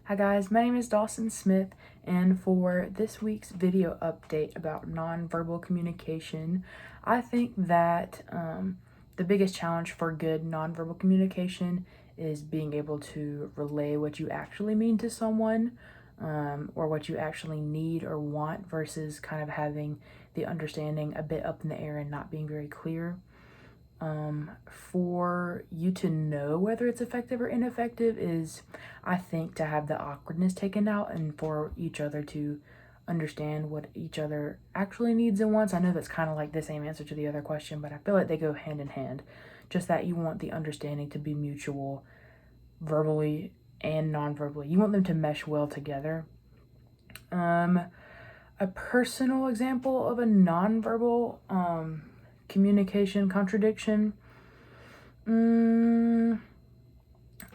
Hi guys, my name is Dawson Smith, and for this week's video update about nonverbal communication, I think that the biggest challenge for good nonverbal communication is being able to relay what you actually mean to someone, or what you actually need or want, versus kind of having the understanding a bit up in the air and not being very clear. For you to know whether it's effective or ineffective is, I think, to have the awkwardness taken out and for each other to understand what each other actually needs and wants. I know that's kind of like the same answer to the other question, but I feel like they go hand in hand. Just that you want the understanding to be mutual, verbally and non-verbally. You want them to mesh well together. A personal example of a non-verbal communication contradiction,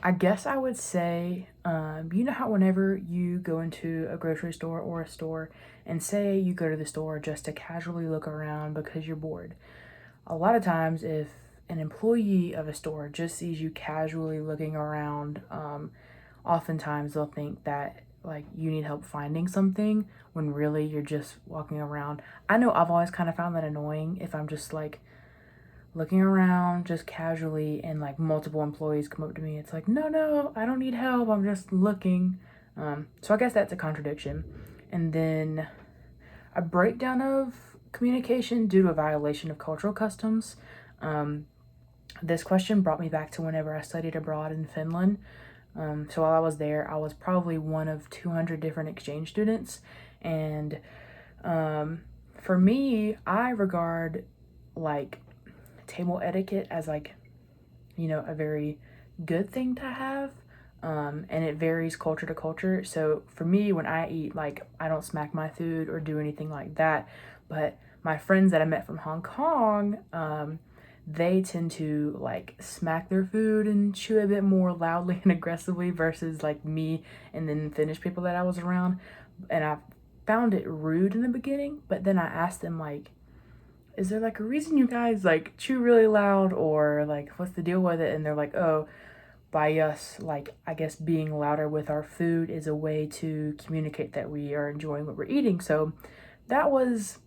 I guess I would say, you know how whenever you go into a grocery store or a store, and say you go to the store just to casually look around because you're bored, a lot of times if an employee of a store just sees you casually looking around, oftentimes they'll think that like you need help finding something when really you're just walking around. I know I've always kind of found that annoying if I'm just like looking around just casually and like multiple employees come up to me. It's like, no, I don't need help, I'm just looking. So I guess that's a contradiction. And then a breakdown of communication due to a violation of cultural customs. This question brought me back to whenever I studied abroad in Finland. So while I was there, I was probably one of 200 different exchange students. And for me, I regard like table etiquette as like, a very good thing to have. And it varies culture to culture. So for me, when I eat, like, I don't smack my food or do anything like that. But my friends that I met from Hong Kong, they tend to like smack their food and chew a bit more loudly and aggressively versus like me and then Finnish people that I was around. And I found it rude in the beginning, but then I asked them like, is there like a reason you guys like chew really loud, or like what's the deal with it? And they're like, oh, by us, like, I guess being louder with our food is a way to communicate that we are enjoying what we're eating. So that was,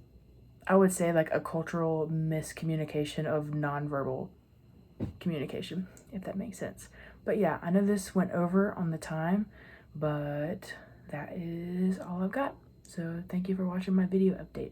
I would say, like a cultural miscommunication of nonverbal communication, if that makes sense. But yeah, I know this went over on the time, but that is all I've got. So thank you for watching my video update.